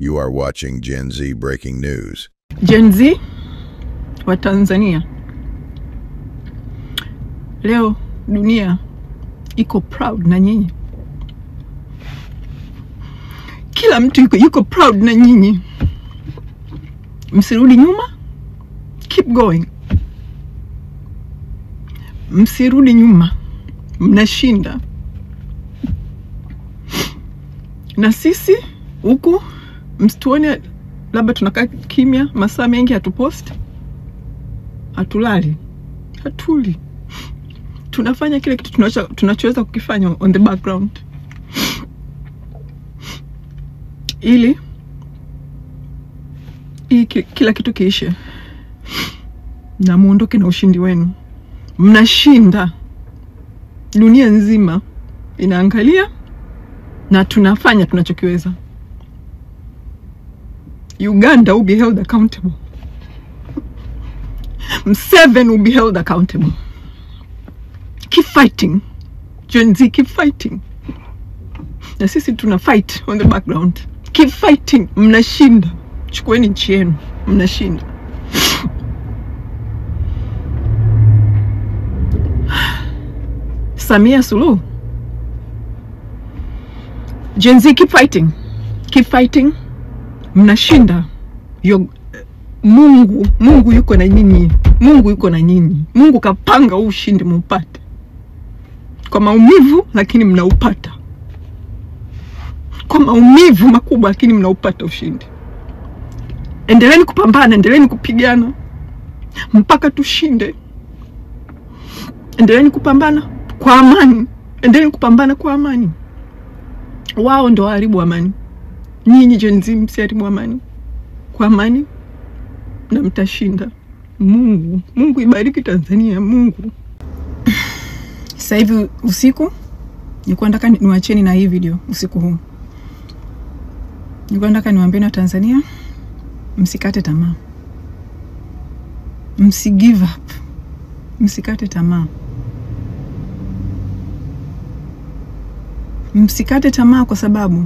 You are watching Gen Z Breaking News. Gen Z wa Tanzania. Leo dunia iko proud na nyinyi. Kila mtu yuko proud na nyinyi. Msirudi nyuma. Keep going. Msirudi nyuma. Mnashinda. Na sisi huku msituone labda tunakaa kimya masaa mengi hatupost. Hatulali. Hatuli. Tunafanya kile kitu tunachoweza kukifanya on the background. Ili kila kitu kiishe. Na muondoke na ushindi wenu. Mnashinda. Dunia nzima inaangalia na tunafanya tunachokiweza. Uganda will be held accountable. Museveni will be held accountable. Keep fighting. Gen Z, keep fighting. Na sisi tuna fight on the background. Keep fighting. Mnashinda. Chukueni nchi yenu. Mnashinda. Samia Suluhu. Gen Z, keep fighting. Keep fighting. Mnashinda. Mungu yuko na nyinyi. Mungu yuko na nyinyi. Mungu kapanga ushindi mpate. Kwa maumivu lakini mnaupata. Kwa maumivu makubwa lakini mnaupata ushindi. Endeleeni kupambana, endeleeni kupigana mpaka tushinde. Endeleeni kupambana kwa amani. Endeleeni kupambana kwa amani. Wao ndo haribu amani. Nyinyi Gen Z msiharibu amani. Kwa amani na mtashinda. Mungu ibariki Tanzania. Mungu. Sasa hivi usiku nilikuwa nataka niwaacheni na hii video usiku huu. Nilikuwa nataka niwaambie na Tanzania msikate tamaa. Msigive up. Msikate tamaa. Msikate tamaa kwa sababu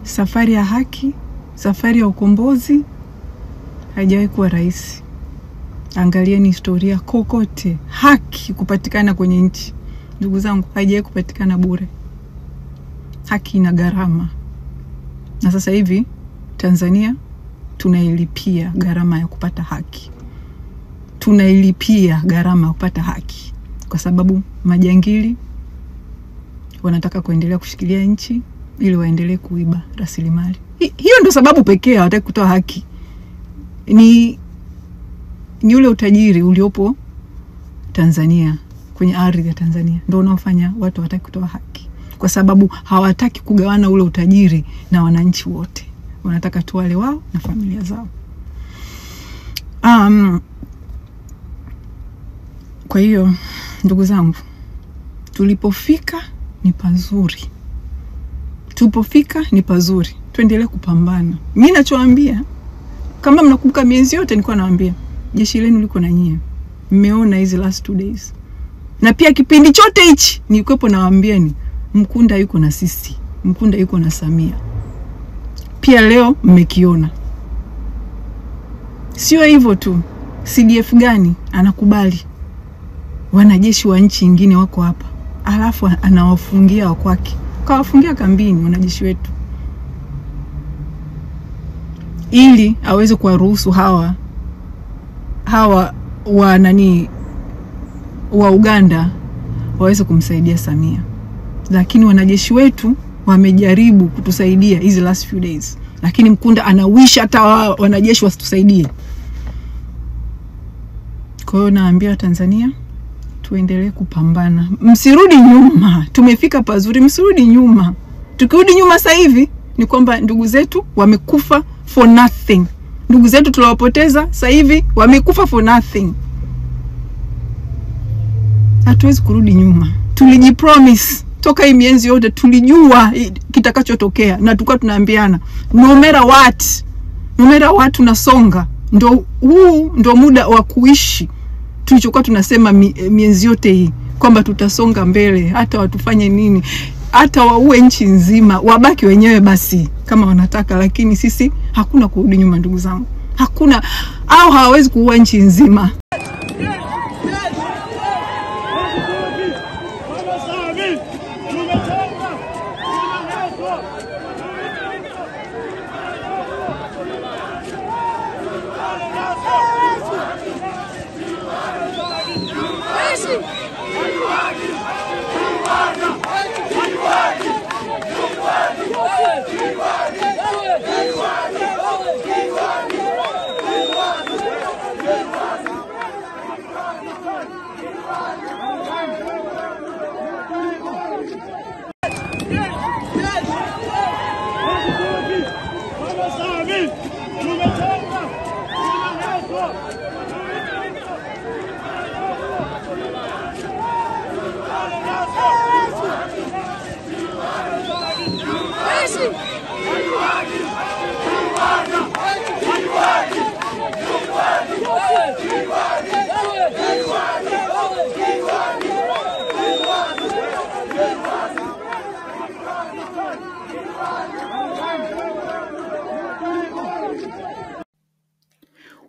safari ya haki, safari ya ukombozi haijawahi kuwa rahisi. Angalieni historia kokote, haki kupatikana kwenye nchi. Ndugu zangu, haijawahi kupatikana bure. Haki ina gharama. Na sasa hivi Tanzania tunailipia gharama ya kupata haki. Tunailipia gharama ya kupata haki kwa sababu majangili wanataka kuendelea kushikilia nchi ili waendelee kuiba rasilimali. Hiyo ndio sababu pekee hawataka kutoa haki. Ni ule utajiri uliopo Tanzania, kwenye ardhi ya Tanzania, ndio unaofanya watu hawataki kutoa haki. Kwa sababu hawataki kugawana ule utajiri na wananchi wote. Wanataka tu wale wao na familia zao. Kwa hiyo ndugu zangu, tulipofika ni pazuri. Tupofika ni pazuri. Tuendelee kupambana. Mimi nachowaambia, kama mnakumbuka miezi yote nilikuwa nawaambia, jeshi lenu liko na nyie. Mmeona hizi last 2 days. Na pia kipindi chote hichi nilikuwepo nawaambieni, Mkunda yuko na sisi. Mkunda yuko na Samia. Pia leo mmekiona. Sio hivyo tu. CDF gani anakubali wanajeshi wa nchi nyingine wako hapa, alafu anawafungia wakwake. Kawafungia kambini wanajeshi wetu ili aweze kuwaruhusu hawa wa Uganda waweze kumsaidia Samia. Lakini wanajeshi wetu wamejaribu kutusaidia hizi last few days, lakini Mkunda anawisha hata wanajeshi wasitusaidie. Kwa hiyo naambia Tanzania tuendelee kupambana. Msirudi nyuma. Tumefika pazuri, msirudi nyuma. Tukirudi nyuma sasa hivi ni kwamba ndugu zetu wamekufa for nothing. Ndugu zetu tuliwapoteza sasa hivi wamekufa for nothing. Hatuwezi kurudi nyuma. Tulijipromise toka hii miezi yote, tulijua kitakachotokea na tulikuwa tunaambiana no matter what tunasonga. Ndio muda wa kuishi. Tulichokuwa tunasema miezi yote hii kwamba tutasonga mbele hata watufanye nini. hata waue nchi nzima, wabaki wenyewe basi kama wanataka, lakini sisi hakuna kurudi nyuma ndugu zangu. Hakuna, au hawawezi kuua nchi nzima.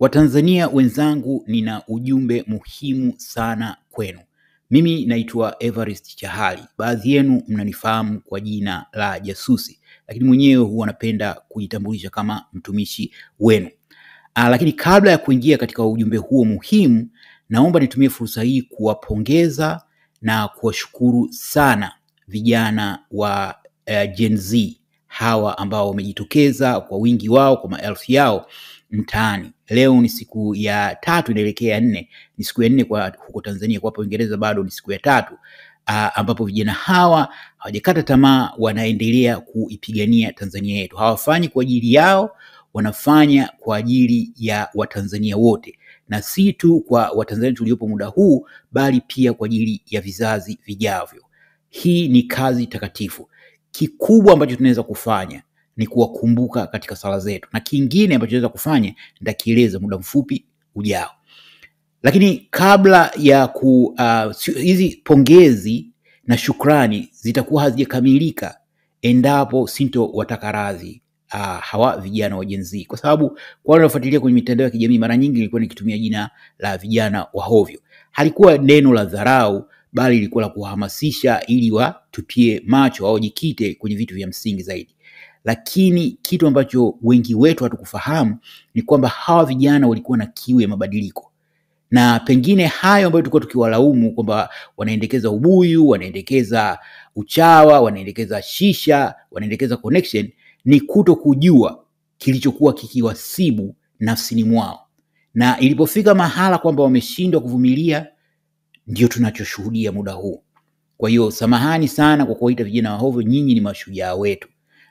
Watanzania wenzangu, nina ujumbe muhimu sana kwenu. Mimi naitwa Everest Chahali. Baadhi yenu mnanifahamu kwa jina la Jasusi, lakini mwenyewe huwa napenda kujitambulisha kama mtumishi wenu. Lakini kabla ya kuingia katika ujumbe huo muhimu, naomba nitumie fursa hii kuwapongeza na kuwashukuru sana vijana wa Gen Z hawa ambao wamejitokeza kwa wingi wao, kwa maelfu yao mtaani. Leo ni siku ya 3 inaelekea 4, ni siku ya 4 kwa huko Tanzania, kwa hapo Uingereza bado ni siku ya 3, ambapo vijana hawa hawajakata tamaa, wanaendelea kuipigania Tanzania yetu. Hawafanyi kwa ajili yao, wanafanya kwa ajili ya Watanzania wote, na si tu kwa Watanzania tuliopo muda huu, bali pia kwa ajili ya vizazi vijavyo. Hii ni kazi takatifu. Kikubwa ambacho tunaweza kufanya ni kuwakumbuka katika sala zetu, na kingine ambacho tunaweza kufanya nitakieleza muda mfupi ujao. Lakini kabla ya hizi pongezi na shukrani zitakuwa hazijakamilika endapo sinto wataka radhi hawa vijana wa Gen Z, kwa sababu kwa wale wanaofuatilia kwenye mitandao ya kijamii, mara nyingi nilikuwa nikitumia jina la vijana wa hovyo. Halikuwa neno la dharau, bali ilikuwa la kuhamasisha ili watupie macho au jikite kwenye vitu vya msingi zaidi. Lakini kitu ambacho wengi wetu hatukufahamu ni kwamba hawa vijana walikuwa na kiu ya mabadiliko, na pengine hayo ambayo tulikuwa tukiwalaumu kwamba wanaendekeza ubuyu, wanaendekeza uchawa, wanaendekeza shisha, wanaendekeza connection, ni kuto kujua kilichokuwa kikiwasibu nafsini mwao. Na ilipofika mahala kwamba wameshindwa kuvumilia, ndio tunachoshuhudia muda huu. Kwa hiyo samahani sana kwa kuwaita vijana wa hovyo. Nyinyi ni mashujaa wetu.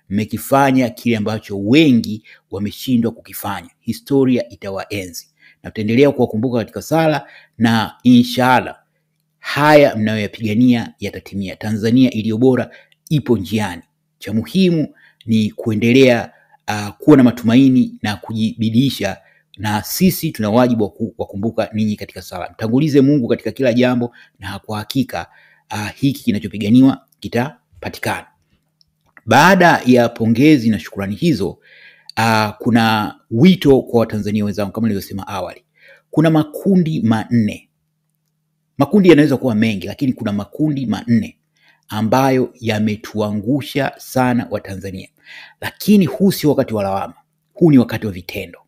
Mmekifanya kile ambacho wengi wameshindwa kukifanya. Historia itawaenzi, na tutaendelea kuwakumbuka katika sala, na inshallah haya mnayoyapigania yatatimia. Tanzania iliyo bora ipo njiani. Cha muhimu ni kuendelea kuwa na matumaini na kujibidisha, na sisi tuna wajibu wa kuwakumbuka ninyi katika sala. Mtangulize Mungu katika kila jambo, na kwa hakika hiki kinachopiganiwa kitapatikana. Baada ya pongezi na shukrani hizo, kuna wito kwa Watanzania wenzangu. Kama nilivyosema awali, kuna makundi 4. Makundi yanaweza kuwa mengi, lakini kuna makundi 4 ambayo yametuangusha sana Watanzania. Lakini huu si wakati wa lawama, huu ni wakati wa vitendo,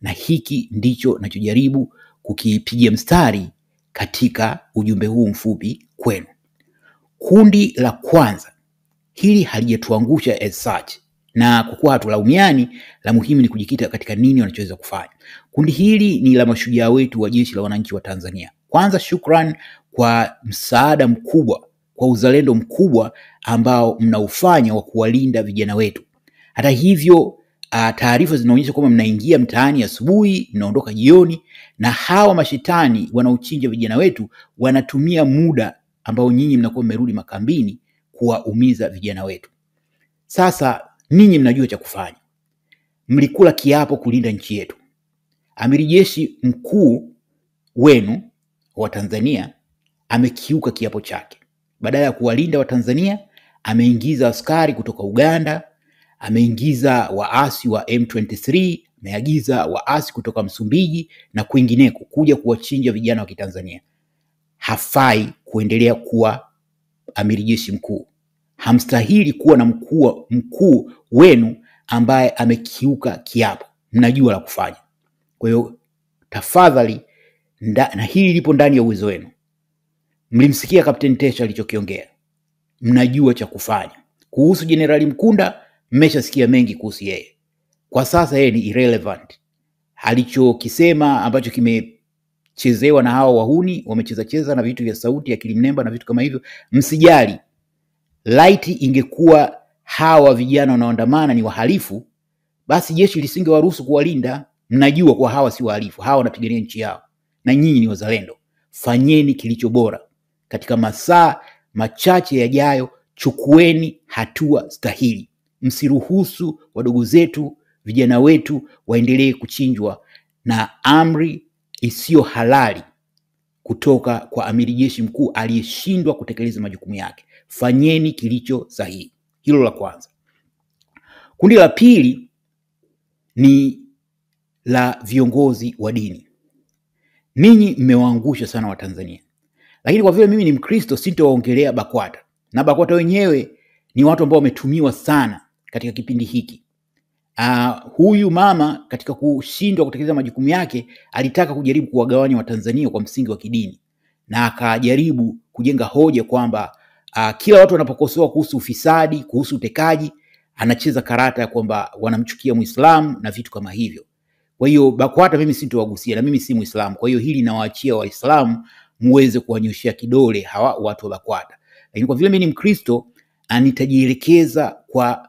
na hiki ndicho nachojaribu kukipigia mstari katika ujumbe huu mfupi kwenu. Kundi la kwanza, hili halijatuangusha as such, na kwa kuwa hatulaumiani, la muhimu ni kujikita katika nini wanachoweza kufanya. Kundi hili ni la mashujaa wetu wa Jeshi la Wananchi wa Tanzania. Kwanza, shukran kwa msaada mkubwa, kwa uzalendo mkubwa ambao mnaufanya wa kuwalinda vijana wetu. Hata hivyo, taarifa zinaonyesha kwamba mnaingia mtaani asubuhi, mnaondoka jioni, na hawa mashetani wanaochinja vijana wetu wanatumia muda ambao nyinyi mnakuwa mmerudi makambini kuwaumiza vijana wetu. Sasa ninyi mnajua cha kufanya. Mlikula kiapo kulinda nchi yetu. Amiri jeshi mkuu wenu wa Tanzania amekiuka kiapo chake. Badala ya kuwalinda wa Tanzania, ameingiza askari kutoka Uganda, ameingiza waasi wa M23, ameagiza waasi kutoka Msumbiji na kwingineko kuja kuwachinja vijana wa Kitanzania. Hafai kuendelea kuwa amiri jeshi mkuu. Hamstahili kuwa na mkuu wenu ambaye amekiuka kiapo. Mnajua la kufanya. Kwa hiyo tafadhali, na hili lipo ndani ya uwezo wenu. Mlimsikia Kapteni Tesha alichokiongea. Mnajua cha kufanya. Kuhusu Jenerali Mkunda, mmeshasikia mengi kuhusu yeye. Kwa sasa yeye ni irrelevant. Alichokisema ambacho kimechezewa na hao wahuni, wamecheza na vitu vya sauti ya kilimnemba na vitu kama hivyo, msijali. Laiti ingekuwa hawa vijana wanaoandamana ni wahalifu, basi jeshi lisingewaruhusu kuwalinda. Mnajua kwa hawa si wahalifu, hawa wanapigania nchi yao na nyinyi ni wazalendo. Fanyeni kilicho bora. Katika masaa machache yajayo, chukueni hatua stahili. Msiruhusu wadogo zetu, vijana wetu waendelee kuchinjwa na amri isiyo halali kutoka kwa amiri jeshi mkuu aliyeshindwa kutekeleza majukumu yake. Fanyeni kilicho sahihi. Hilo la kwanza. Kundi la pili ni la viongozi wa dini. Ninyi mmewaangusha sana Watanzania. Lakini kwa vile mimi ni Mkristo, sitawaongelea BAKWATA. Na BAKWATA wenyewe ni watu ambao wametumiwa sana katika kipindi hiki. Huyu mama katika kushindwa kutekeleza majukumu yake alitaka kujaribu kuwagawanya Watanzania kwa msingi wa kidini, na akajaribu kujenga hoja kwamba kila watu wanapokosoa kuhusu ufisadi, kuhusu utekaji, anacheza karata ya kwamba wanamchukia Muislamu na vitu kama hivyo. Kwa hiyo BAKWATA mimi sitowagusia, na mimi si Muislamu. Kwa hiyo hili nawaachia Waislamu muweze kuwanyoshia kidole hawa watu wa BAKWATA. Lakini kwa vile mimi ni Mkristo, nitajielekeza kwa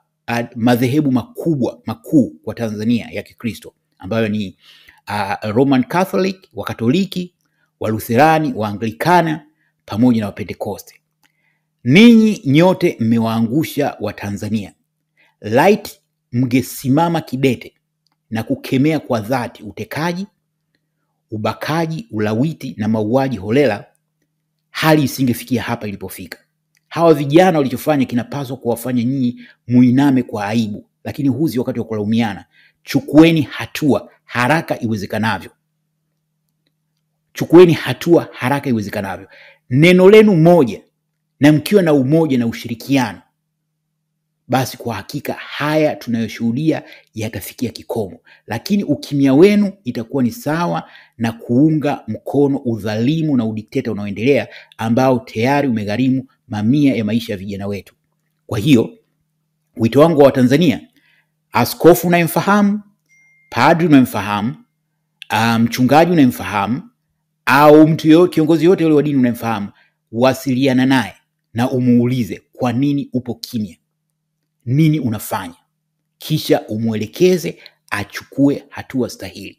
madhehebu makuu kwa Tanzania ya Kikristo, ambayo ni Roman Catholic, Wakatoliki, Walutherani, Waanglikana pamoja na Wapentekoste. Ninyi nyote mmewaangusha Watanzania. Light mngesimama kidete na kukemea kwa dhati utekaji, ubakaji, ulawiti na mauaji holela, hali isingefikia hapa ilipofika. Hawa vijana walichofanya kinapaswa kuwafanya nyinyi muiname kwa aibu, lakini huzi wakati wa kulaumiana. Chukueni hatua haraka iwezekanavyo. Chukueni hatua haraka iwezekanavyo. Neno lenu moja, na mkiwa na umoja na ushirikiano, basi kwa hakika haya tunayoshuhudia yatafikia kikomo. Lakini ukimya wenu itakuwa ni sawa na kuunga mkono udhalimu na udikteta unaoendelea, ambao tayari umegharimu mamia ya maisha ya vijana wetu. Kwa hiyo wito wangu wa Tanzania, askofu unayemfahamu, padri unayemfahamu, mchungaji unayemfahamu, au mtu yoyote, kiongozi yote yule wa dini unayemfahamu, wasiliana naye na umuulize kwa nini upo kimya, nini unafanya, kisha umuelekeze achukue hatua stahili.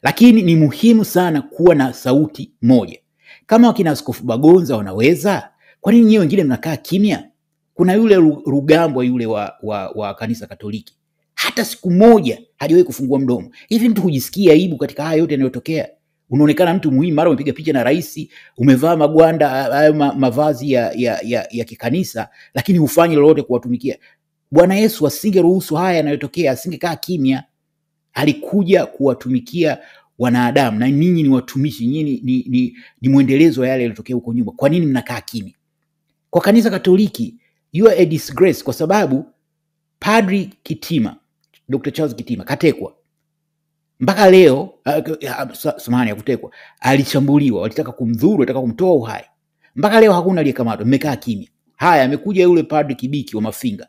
Lakini ni muhimu sana kuwa na sauti moja. Kama wakina Askofu Bagonza wanaweza, kwa nini nyinyi wengine mnakaa kimya? Kuna yule Rugambwa yule wa kanisa Katoliki, hata siku moja hajawahi kufungua mdomo. Hivi mtu hujisikia aibu katika haya yote yanayotokea? Unaonekana mtu muhimu, mara umepiga picha na rais, umevaa magwanda hayo mavazi ya kikanisa, lakini hufanyi lolote kuwatumikia. Bwana Yesu asingeruhusu haya yanayotokea, asingekaa kimya. Alikuja kuwatumikia wanadamu, na ninyi ni watumishi, nyinyi ni muendelezo wa yale yaliyotokea huko nyuma. Kwa nini mnakaa kimya? Kwa kanisa Katoliki, you are a disgrace, kwa sababu Padri Kitima, Dr. Charles Kitima katekwa. Mpaka leo samahani ya kutekwa, alishambuliwa, walitaka kumdhuru, walitaka kumtoa uhai. Mpaka leo hakuna aliyekamatwa, mmekaa kimya. Haya, amekuja yule Padri Kibiki wa Mafinga,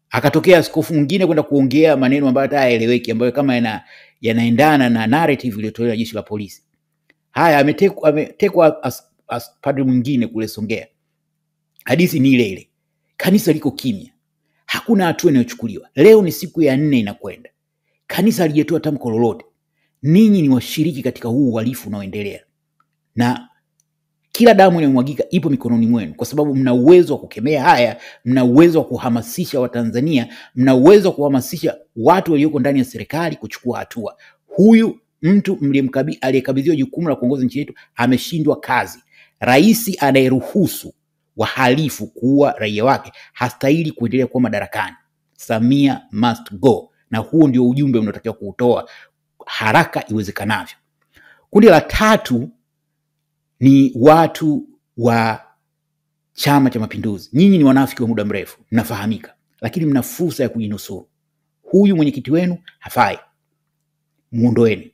akatokea askofu mwingine kwenda kuongea maneno ambayo hata hayaeleweki, ambayo kama yanaendana na narrative iliyotolewa na jeshi la polisi. Haya, ametekwa padri mwingine kule Songea. Hadithi ni ile ile. Kanisa liko kimya. Hakuna hatua inayochukuliwa. Leo ni siku ya 4 inakwenda. Kanisa halijatoa tamko lolote. Ninyi ni washiriki katika huu uhalifu unaoendelea. Na kila damu inayomwagika ipo mikononi mwenu, kwa sababu mna uwezo wa kukemea haya, mna uwezo wa kuhamasisha Watanzania, mna uwezo wa kuhamasisha watu walioko ndani ya serikali kuchukua hatua. Huyu mtu aliyekabidhiwa jukumu la kuongoza nchi yetu ameshindwa kazi. Rais anayeruhusu wahalifu kuua raia wake hastahili kuendelea kuwa madarakani. Samia must go. Na huo ndio ujumbe unaotakiwa kuutoa haraka iwezekanavyo. Kundi la tatu ni watu wa Chama cha Mapinduzi. Nyinyi ni wanafiki wa muda mrefu, mnafahamika, lakini mna fursa ya kujinusuru. Huyu mwenyekiti wenu hafai, muondoeni.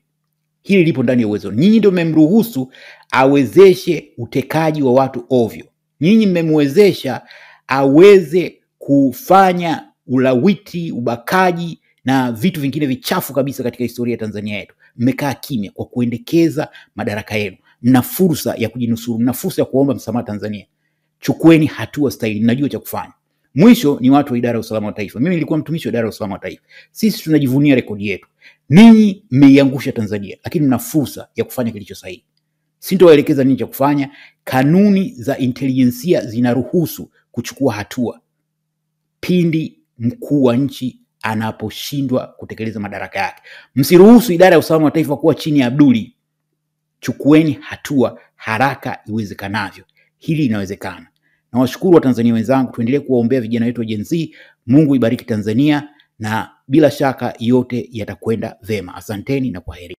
Hili lipo ndani ya uwezo. Nyinyi ndio mmemruhusu awezeshe utekaji wa watu ovyo. Nyinyi mmemwezesha aweze kufanya ulawiti, ubakaji na vitu vingine vichafu kabisa katika historia ya Tanzania yetu. Mmekaa kimya kwa kuendekeza madaraka yenu. Mna fursa ya kujinusuru, mna fursa ya kuomba msamaha Tanzania. Chukueni hatua stahili, mnajua cha kufanya. Mwisho ni watu wa idara ya usalama wa taifa. Mimi nilikuwa mtumishi wa idara ya usalama wa taifa. Sisi tunajivunia rekodi yetu. Ninyi mmeiangusha Tanzania, lakini mna fursa ya kufanya kilicho sahihi. Sintowaelekeza nini cha kufanya. Kanuni za intelijensia zinaruhusu kuchukua hatua pindi mkuu wa nchi anaposhindwa kutekeleza madaraka yake. Msiruhusu idara ya usalama wa taifa kuwa chini ya Abduli. Chukueni hatua haraka iwezekanavyo. Hili inawezekana. Na washukuru wa Tanzania wenzangu, tuendelee kuwaombea vijana wetu wa Gen Z. Mungu ibariki Tanzania na bila shaka yote yatakwenda vema. Asanteni na kwaheri.